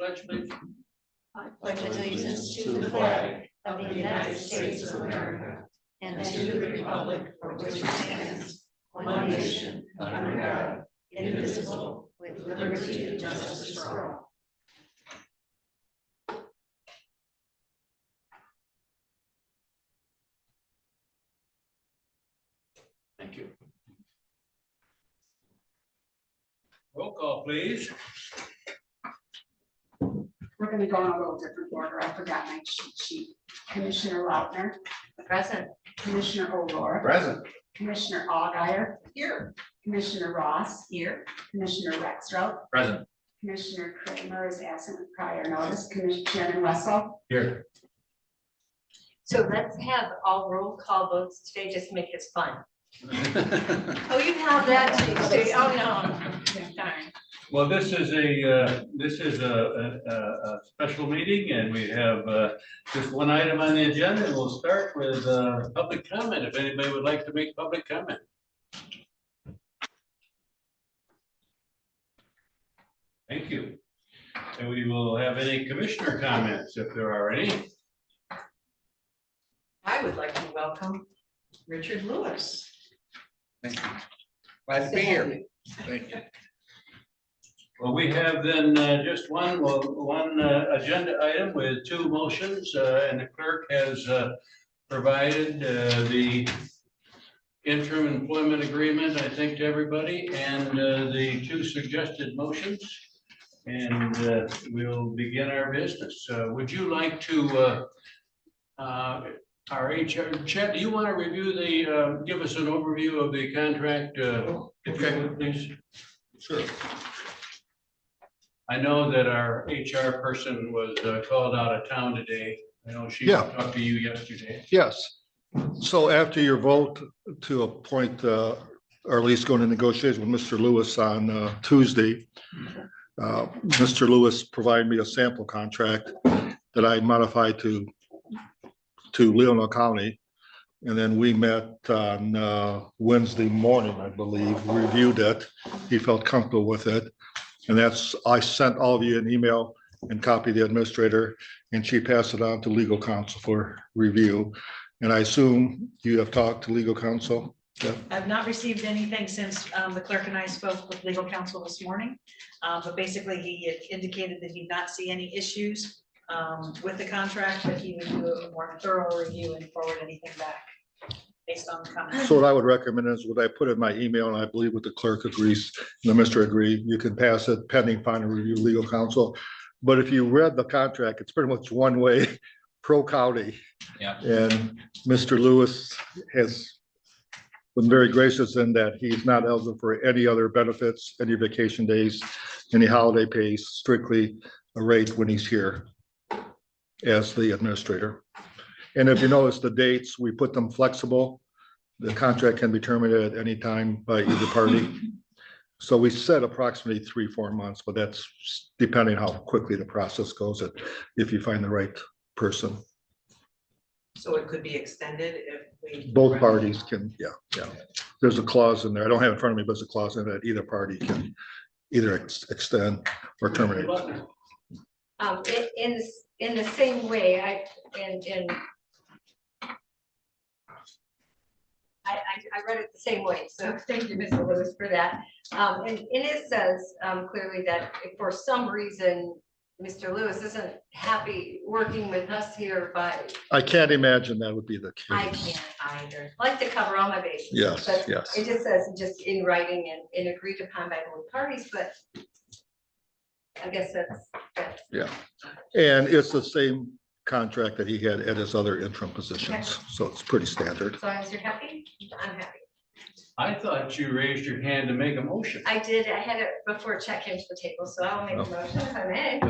pledge, please? I pledge allegiance to the flag of the United States of America and to the republic for which it stands, one nation, under God, indivisible, with liberty and justice for all. Thank you. Roll call, please. We're going to go in a little different order. I forgot my cheat sheet. Commissioner Lautner. Present. Commissioner O'Rourke. Present. Commissioner Allgaier. Here. Commissioner Ross. Here. Commissioner Rexroth. Present. Commissioner Kramer is absent with prior notice. Commissioner Russell. Here. So let's have all roll call votes today, just to make it fun. Oh, you have that, Tuesday. Oh, no. Darn. Well, this is a special meeting, and we have just one item on the agenda. We'll start with public comment, if anybody would like to make public comment. Thank you. And we will have any commissioner comments, if there are any. I would like to welcome Richard Lewis. Thank you. Glad to be here. Thank you. Well, we have then just one agenda item with two motions, and the clerk has provided the interim employment agreement, I think, to everybody, and the two suggested motions. And we'll begin our business. Would you like to, our HR, Chad, do you want to review the, give us an overview of the contract, if you would, please? Sure. I know that our HR person was called out of town today. I know she Yeah. talked to you yesterday. Yes. So after your vote to appoint, or at least go into negotiations with Mr. Lewis on Tuesday, Mr. Lewis provided me a sample contract that I modified to Leelanau County. And then we met on Wednesday morning, I believe, reviewed it. He felt comfortable with it. And I sent all of you an email and copied the administrator, and she passed it on to legal counsel for review. And I assume you have talked to legal counsel? Yeah. I've not received anything since the clerk and I spoke with legal counsel this morning. But basically he had indicated that he did not see any issues with the contract, but he would do a more thorough review and forward anything back based on the comments. So what I would recommend is what I put in my email, and I believe what the clerk agrees, and the administrator agree, you can pass it pending final review legal counsel. But if you read the contract, it's pretty much one way, pro county. Yeah. And Mr. Lewis has been very gracious in that he's not eligible for any other benefits, any vacation days, any holiday pays, strictly a rate when he's here as the administrator. And if you notice the dates, we put them flexible. The contract can be terminated at any time by either party. So we said approximately 3-4 months, but that's depending how quickly the process goes, if you find the right person. So it could be extended if we. Both parties can, yeah. There's a clause in there. I don't have it in front of me, but there's a clause in that either party can either extend or terminate. In the same way, I read it the same way, so thank you, Mr. Lewis, for that. And it says clearly that if for some reason Mr. Lewis isn't happy working with us here, but I can't imagine that would be the I case. can't either. I like to cover all my bases. Yes, but yes. It just says just in writing and agreed upon by both parties, but I guess that's. Yeah. And it's the same contract that he had at his other interim positions. So it's pretty standard. As long as you're happy, I'm happy. I thought you raised your hand to make a motion. I did, I had it before check came to the table, so I'll make a motion if I may.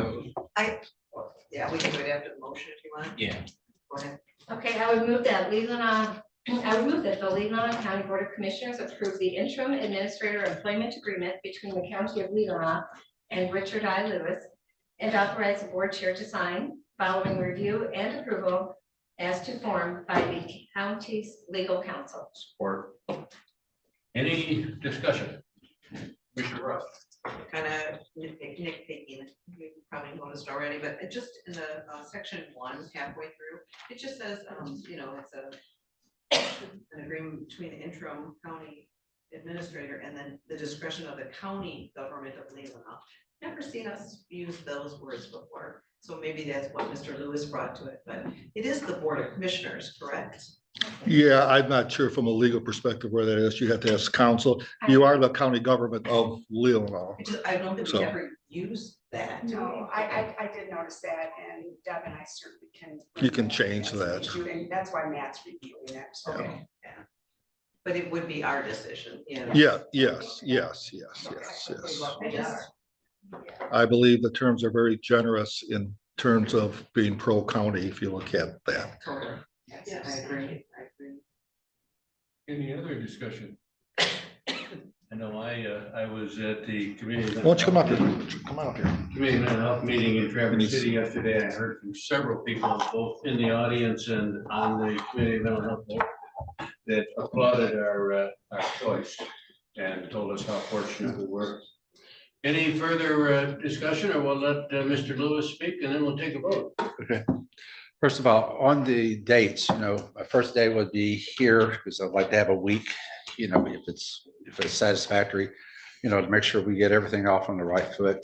Yeah, we can do it after the motion if you want. Yeah. Go ahead. Okay, I would move that the Leelanau County Board of Commissioners approve the interim administrator employment agreement between the County of Leelanau and Richard I. Lewis, and authorize the board chair to sign following review and approval as to form by the county's legal counsel. Support. Any discussion? Mr. Russ. kind of nitpicking, you probably noticed already, but it just in the section 1, halfway through, it just says, you know, it's an agreement between the interim county administrator and then the discretion of the county government of Leelanau. Never seen us use those words before, so maybe that's what Mr. Lewis brought to it, but it is the Board of Commissioners, correct? Yeah, I'm not sure from a legal perspective where that is. You have to ask counsel. You are the county government of Leelanau. I don't think we So- ever use that. No, I did notice that, and Deb and I certainly can. You can change That's an that. issue, and that's why Matt's reviewing it, so. Okay, yeah. But it would be our decision, yeah. Yeah, yes. I just, I believe the terms are very generous in terms of being pro-county, if you look at that. totally, yeah, I agree. Any other discussion? I know I was at the committee. Why don't you come up here? Come out here. Committee mental health meeting in Traverse City yesterday. I heard from several people, both in the audience and on the committee mental health board, that applauded our choice and told us how fortunate we were. Any further discussion, or we'll let Mr. Lewis speak and then we'll take a vote. First of all, on the dates, you know, my first day would be here because I'd like to have a week, you know, if it's satisfactory, you know, to make sure we get everything off on the right foot.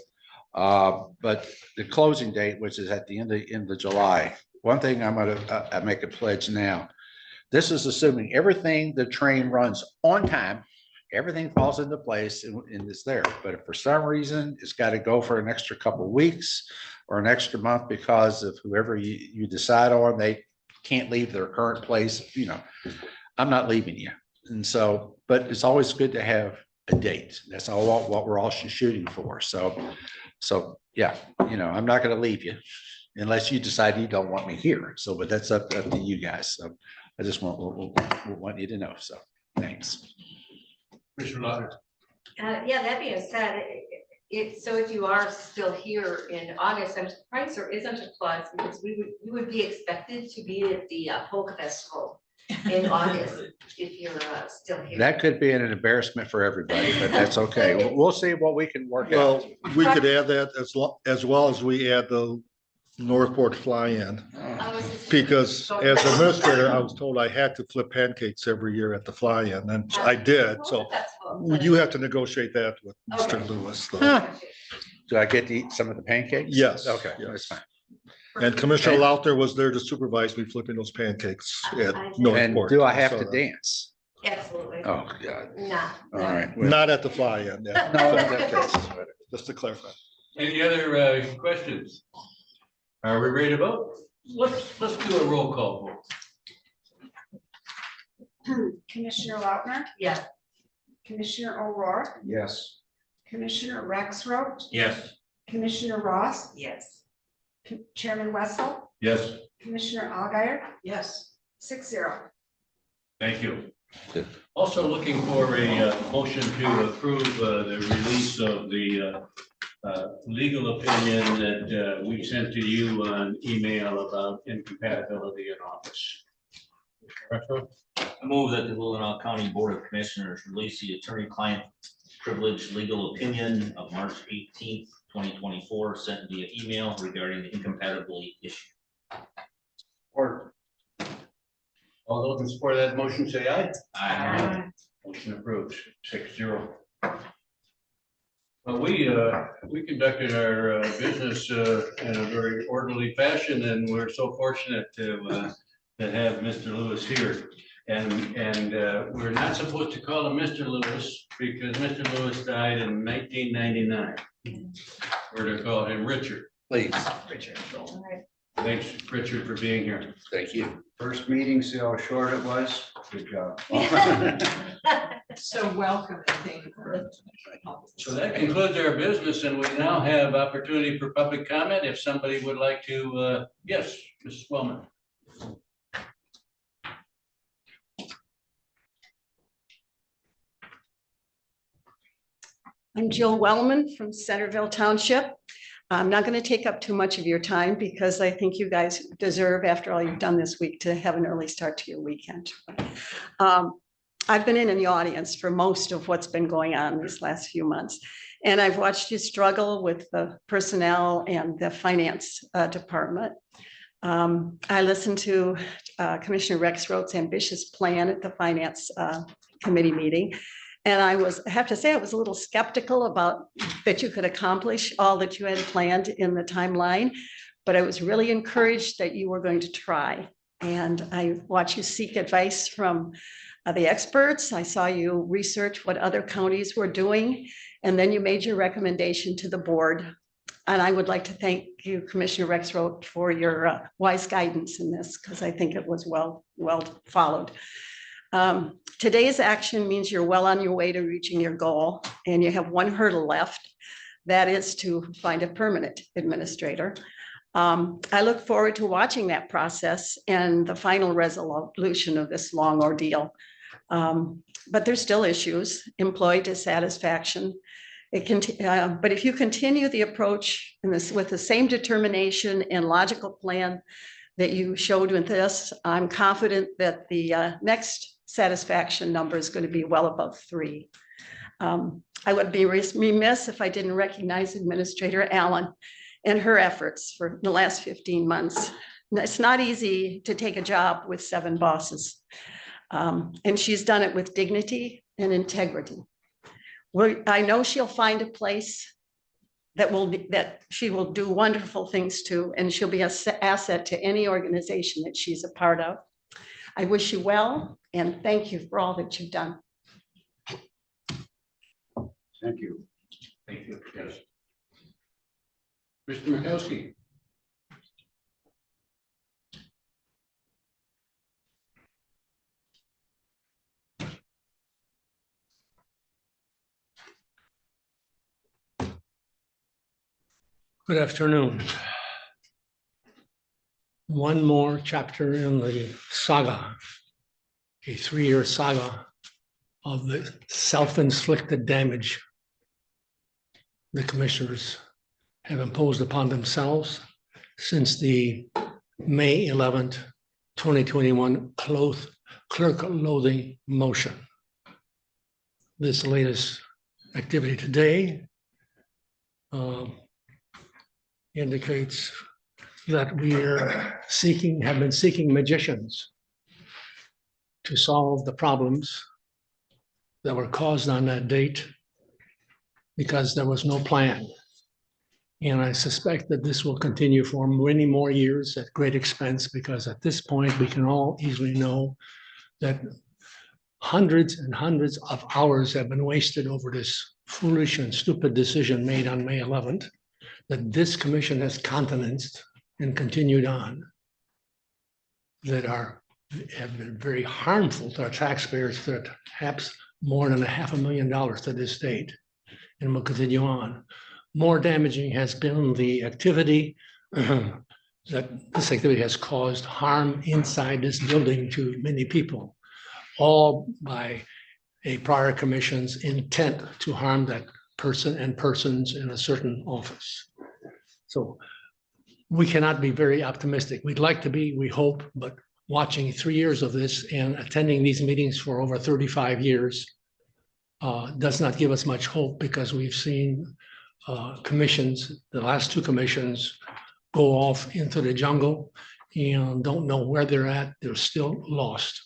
But the closing date, which is at the end of July, one thing I'm gonna make a pledge now. This is assuming everything, the train runs on time, everything falls into place and it's there. But if for some reason it's got to go for an extra couple of weeks or an extra month because of whoever you decide on, they can't leave their current place, you know, I'm not leaving you. And so, but it's always good to have a date. That's all what we're all shooting for. So yeah, you know, I'm not going to leave you unless you decide you don't want me here. So, but that's up to you guys. So I just want you to know. So thanks. Mr. Lauder. Yeah, that being said, so if you are still here in August, I'm surprised there isn't a clause because we would be expected to be at the Polka Festival in August if you're still here. That could be an embarrassment for everybody, but that's okay. We'll see what we can work out. Well, we could add that as well as we add the Northport fly-in. Because as administrator, I was told I had to flip pancakes every year at the fly-in, and I did. So you have to negotiate that with Mr. Lewis. though. Huh. Do I get to eat some of the pancakes? Yes. Okay, yes. that's fine. And Commissioner Lauter was there to supervise me flipping those pancakes at And And Northport. do I have to Minnesota. dance? Absolutely. Oh, God. Nah. All right. Well, Not at the fly-in. yeah. No, that's- Just to clarify. Any other questions? Are we ready to vote? Let's do a roll call vote. Commissioner Lautner, Yeah. Commissioner O'Rourke, Yes. Commissioner Rexroth, Yes. Commissioner Ross, Yes. Chairman Wessel, Yes, Commissioner Alguier, Yes. 6-0. thank you. Good. Also looking for a motion to approve the release of the legal opinion that we sent to you on email about incompatibility in office. I move that the Leelanau County Board of Commissioners release the attorney-client privilege legal opinion of March 18th, 2024, sent via email regarding the incompatibility issue. Or all those in support of that motion say aye. Aye. Motion approved, 6-0. Well, we conducted our business in a very orderly fashion, and we're so fortunate to have Mr. Lewis here. And we're not supposed to call him Mr. Lewis because Mr. Lewis died in 1999. We're to call him Richard. Please. Richard. Thanks, Richard, for being here. Thank you. First meeting, see how short it was? Good job. So welcome and thank you for. So that concludes our business, and we now have opportunity for public comment. If somebody would like to, yes, Mrs. Wellman. I'm Jill Wellman from Centerville Township. I'm not going to take up too much of your time because I think you guys deserve, after all you've done this week, to have an early start to your weekend. I've been in the audience for most of what's been going on these last few months. And I've watched you struggle with the personnel and the finance department. I listened to Commissioner Rexroth's ambitious plan at the finance committee meeting. And I have to say, I was a little skeptical about that you could accomplish all that you had planned in the timeline, but I was really encouraged that you were going to try. And I watched you seek advice from the experts. I saw you research what other counties were doing, and then you made your recommendation to the board. And I would like to thank you, Commissioner Rexroth, for your wise guidance in this, because I think it was well followed. Today's action means you're well on your way to reaching your goal, and you have one hurdle left. That is to find a permanent administrator. I look forward to watching that process and the final resolution of this long ordeal. But there's still issues, employee dissatisfaction. But if you continue the approach in this with the same determination and logical plan that you showed with this, I'm confident that the next satisfaction number is going to be well above 3. I would be remiss if I didn't recognize Administrator Allen and her efforts for the last 15 months. It's not easy to take a job with 7 bosses. And she's done it with dignity and integrity. I know she'll find a place that she will do wonderful things to, and she'll be an asset to any organization that she's a part of. I wish you well, and thank you for all that you've done. Thank you. Thank you. Yes. Mr. Mikowski. Good afternoon. One more chapter in the saga, a 3-year saga of the self-inflicted damage the commissioners have imposed upon themselves since the May 11th, 2021 clerk loathing motion. This latest activity today indicates that we have been seeking magicians to solve the problems that were caused on that date because there was no plan. And I suspect that this will continue for many more years at great expense, because at this point, we can all easily know that hundreds and hundreds of hours have been wasted over this foolish and stupid decision made on May 11th, that this commission has countenanced and continued on, that have been very harmful to our taxpayers for perhaps more than $500,000 to this date, and will continue on. More damaging has been the activity that this activity has caused harm inside this building to many people, all by a prior commission's intent to harm that person and persons in a certain office. So we cannot be very optimistic. We'd like to be, we hope, but watching 3 years of this and attending these meetings for over 35 years does not give us much hope, because we've seen commissions, the last 2 commissions, go off into the jungle and don't know where they're at. They're still lost.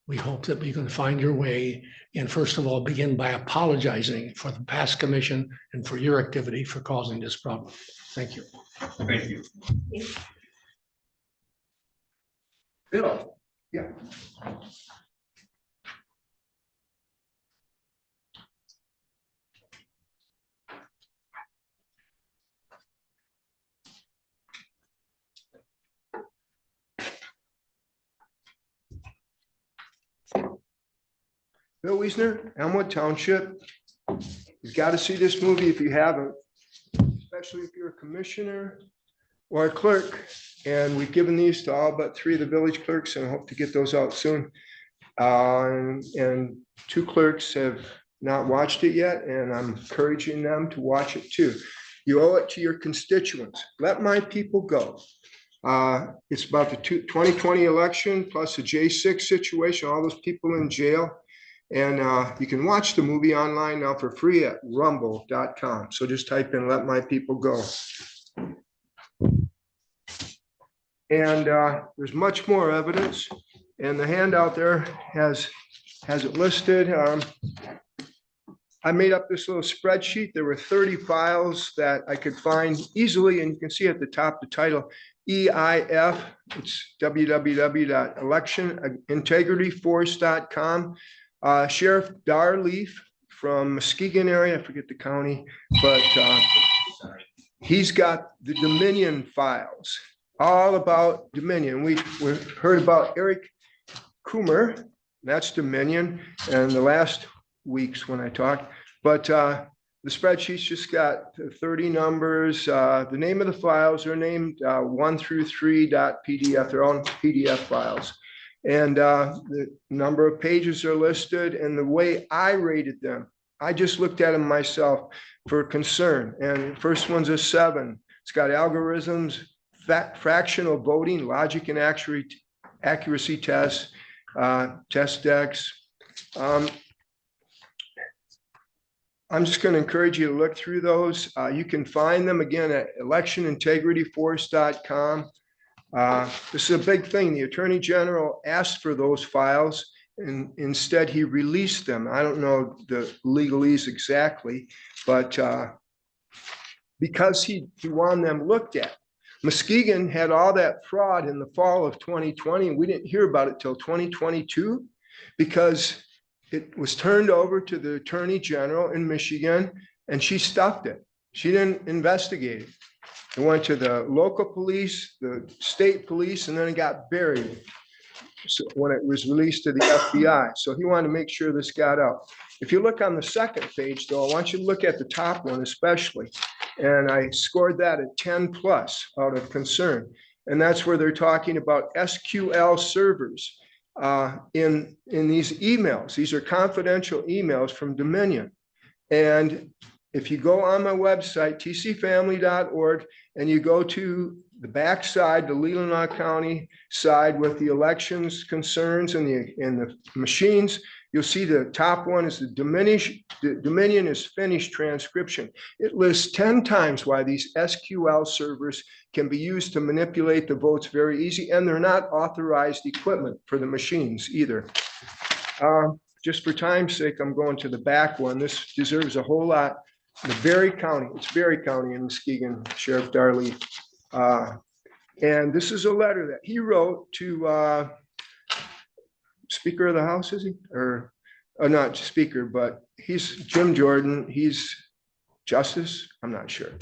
We hope that we can find your way, and first of all, begin by apologizing for the past commission and for your activity for causing this problem. Thank you. Thank you. Bill. Yeah. Bill Wiesner, Elmwood Township. You've got to see this movie if you haven't, especially if you're a commissioner or a clerk. And we've given these to all but 3 of the village clerks, and I hope to get those out soon. And 2 clerks have not watched it yet, and I'm encouraging them to watch it too. You owe it to your constituents. Let my people go. It's about the 2020 election plus the J6 situation, all those people in jail. And you can watch the movie online now for free at rumble.com. So just type in "Let My People Go." And there's much more evidence. And the handout there has it listed. I made up this little spreadsheet. There were 30 files that I could find easily. And you can see at the top, the title EIF. It's www.electionintegrityforce.com. Sheriff Darleaf from Muskegon area, I forget the county, but he's got the Dominion files, all about Dominion. We heard about Eric Coomer, that's Dominion, and the last weeks when I talked, but the spreadsheet's just got 30 numbers. The name of the files are named 1 through 3.pdf. They're all PDF files. And the number of pages are listed, and the way I rated them, I just looked at them myself for concern. And the first one's a 7. It's got algorithms, fractional voting, logic and accuracy tests, test decks. I'm just going to encourage you to look through those. You can find them again at electionintegrityforce.com. This is a big thing. The Attorney General asked for those files, and instead he released them. I don't know the legalese exactly, but because he wanted them looked at. Muskegon had all that fraud in the fall of 2020, and we didn't hear about it till 2022 because it was turned over to the Attorney General in Michigan, and she stuffed it. She didn't investigate it. It went to the local police, the state police, and then it got buried when it was released to the FBI. So he wanted to make sure this got out. If you look on the second page, though, I want you to look at the top one especially. And I scored that at 10 plus out of concern. And that's where they're talking about SQL servers in these emails. These are confidential emails from Dominion. And if you go on my website, tcfamily.org, and you go to the back side, the Leelanau County side with the elections concerns and the machines, you'll see the top one is the Dominion is finished transcription. It lists 10 times why these SQL servers can be used to manipulate the votes very easy, and they're not authorized equipment for the machines either. Just for time's sake, I'm going to the back one. This deserves a whole lot. The Berry County, it's Berry County in Muskegon, Sheriff Darleaf. And this is a letter that he wrote to Speaker of the House, is he? Or not Speaker, but he's Jim Jordan. He's Justice, I'm not sure,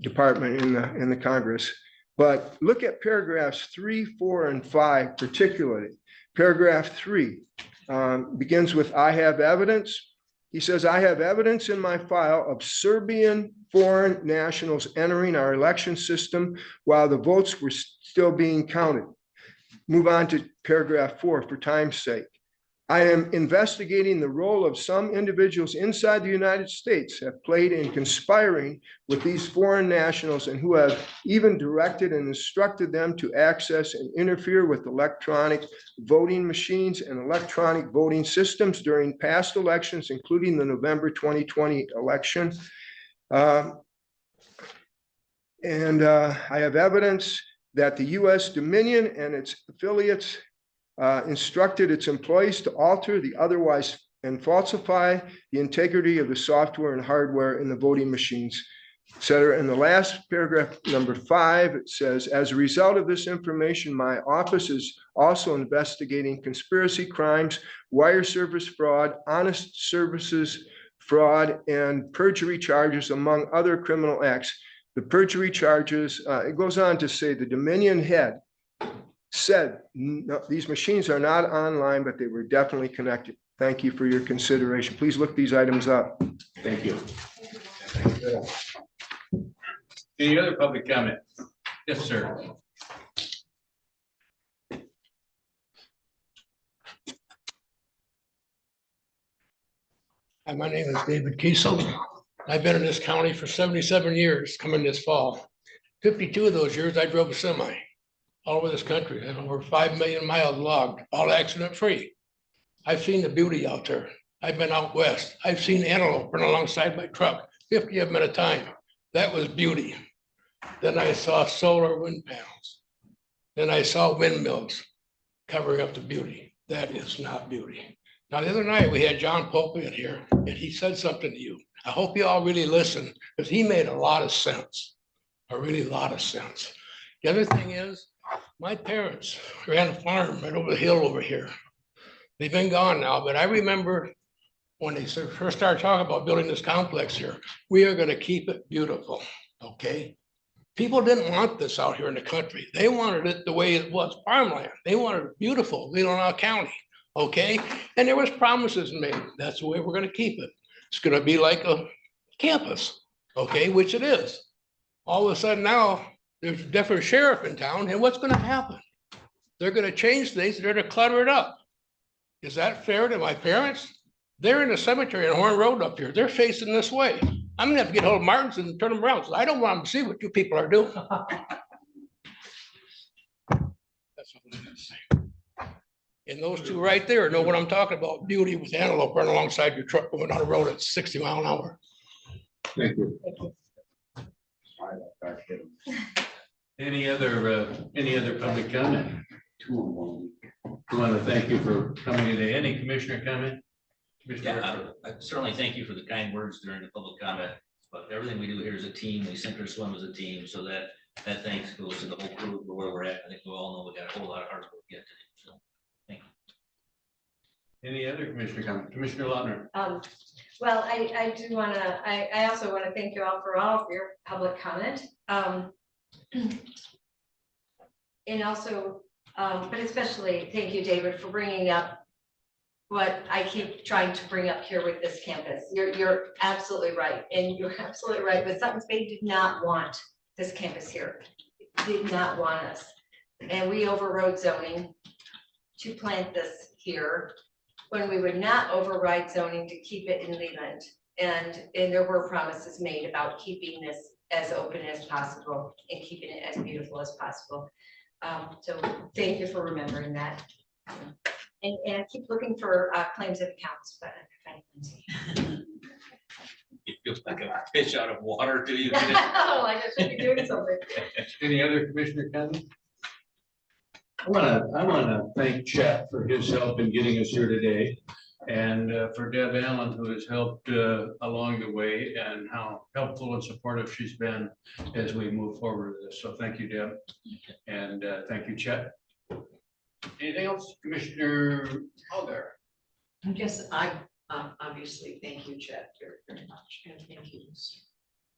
Department in the Congress. But look at paragraphs 3, 4, and 5 particularly. Paragraph 3 begins with "I have evidence." He says, "I have evidence in my file of Serbian foreign nationals entering our election system while the votes were still being counted." Move on to paragraph 4 for time's sake. "I am investigating the role of some individuals inside the United States have played in conspiring with these foreign nationals and who have even directed and instructed them to access and interfere with electronic voting machines and electronic voting systems during past elections, including the November 2020 election. I have evidence that the U.S. Dominion and its affiliates instructed its employees to alter the otherwise and falsify the integrity of the software and hardware in the voting machines, etc." In the last paragraph, number 5, it says, "As a result of this information, my office is also investigating conspiracy crimes, wire service fraud, honest services fraud, and perjury charges, among other criminal acts." The perjury charges, it goes on to say the Dominion head said, "No, these machines are not online, but they were definitely connected." Thank you for your consideration. Please look these items up. Thank you. Any other public comment? Yes, sir. Hi, my name is David Kiesel. I've been in this county for 77 years, coming this fall. 52 of those years, I drove a semi all over this country. I had over 5 million miles logged, all accident free. I've seen the beauty out there. I've been out west. I've seen antelope run alongside my truck, 50 of them at a time. That was beauty. Then I saw solar wind panels. Then I saw windmills covering up the beauty. That is not beauty. Now, the other night, we had John Pope in here, and he said something to you. I hope you all really listen, because he made a lot of sense, a really lot of sense. The other thing is, my parents ran a farm right over the hill over here. They've been gone now, but I remember when they first started talking about building this complex here, we are gonna keep it beautiful, okay? People didn't want this out here in the country. They wanted it the way it was, farmland. They wanted it beautiful, Leelanau County, okay? And there was promises made. That's the way we're gonna keep it. It's gonna be like a campus, okay, which it is. All of a sudden now, there's a different sheriff in town, and what's gonna happen? They're gonna change things, they're gonna clutter it up. Is that fair to my parents? They're in the cemetery on Horn Road up here. They're facing this way. I'm gonna have to get hold of Martins and turn them around, because I don't want them to see what you people are doing. That's what I'm gonna say. And those two right there know what I'm talking about, beauty with antelope running alongside your truck going down the road at 60 miles an hour. Thank you. Any other public comment? I want to thank you for coming today. Any commissioner comment? Yeah, I certainly thank you for the kind words during the public comment, but everything we do here is a team. We sink or swim as a team, so that thanks goes to the whole crew for where we're at. I think we all know we got a whole lot of hard work yet to do, so thank you. Any other commissioner comment? Commissioner Lautner? Well, I do want to, I also want to thank you all for all of your public comment. And also, but especially thank you, David, for bringing up what I keep trying to bring up here with this campus. You're absolutely right. And you're absolutely right. But Sutton's Bay did not want this campus here. Did not want us. And we overrode zoning to plant this here when we would not override zoning to keep it in Leland. And there were promises made about keeping this as open as possible and keeping it as beautiful as possible. So thank you for remembering that. And keep looking for claims of accounts, but I can't find It feels like a fish out of water to you. claims. Oh, like I should be doing something. Any other commissioner comment? I wanna thank Chet for his help in getting us here today, and for Deb Allen, who has helped along the way, and how helpful and supportive she's been as we move forward with this. So thank you, Deb, and thank you, Chet. Anything else, Commissioner Algar? I guess I obviously thank you, Chet, very much, and thank you, Mr.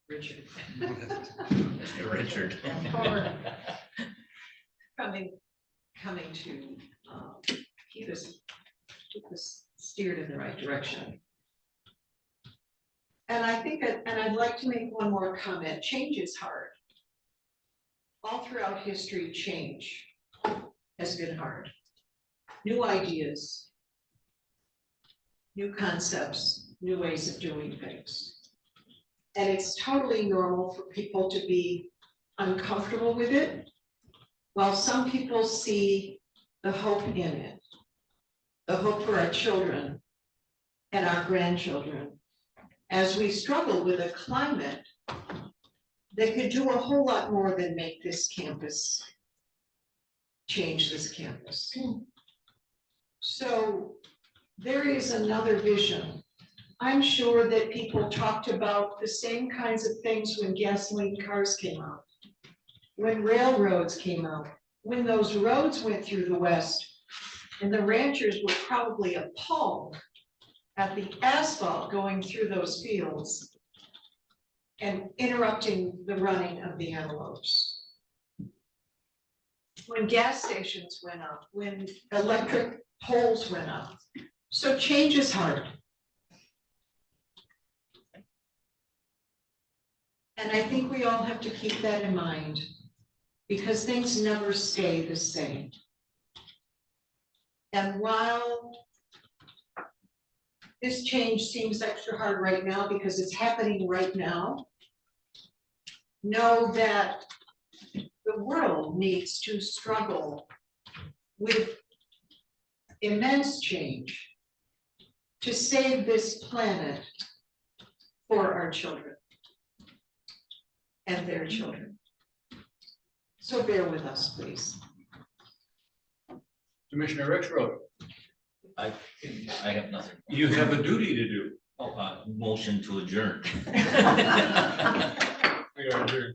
Richard. Mr. Richard. Coming to keep us steered in the right direction. And I think, and I'd like to make one more comment. Change is hard. All throughout history, change has been hard. New ideas, new concepts, new ways of doing things. And it's totally normal for people to be uncomfortable with it, while some people see the hope in it, the hope for our children and our grandchildren, as we struggle with a climate that could do a whole lot more than make this campus, change this campus. So there is another vision. I'm sure that people talked about the same kinds of things when gasoline cars came out, when railroads came out, when those roads went through the West, and the ranchers were probably appalled at the asphalt going through those fields and interrupting the running of the antelopes. When gas stations went up, when electric poles went up. So change is hard. And I think we all have to keep that in mind, because things never stay the same. And while this change seems extra hard right now because it's happening right now, know that the world needs to struggle with immense change to save this planet for our children and their children. So bear with us, please. Commissioner Rexroad, I have nothing. you have a duty to do. Oh, motion to adjourn. We are adjourned.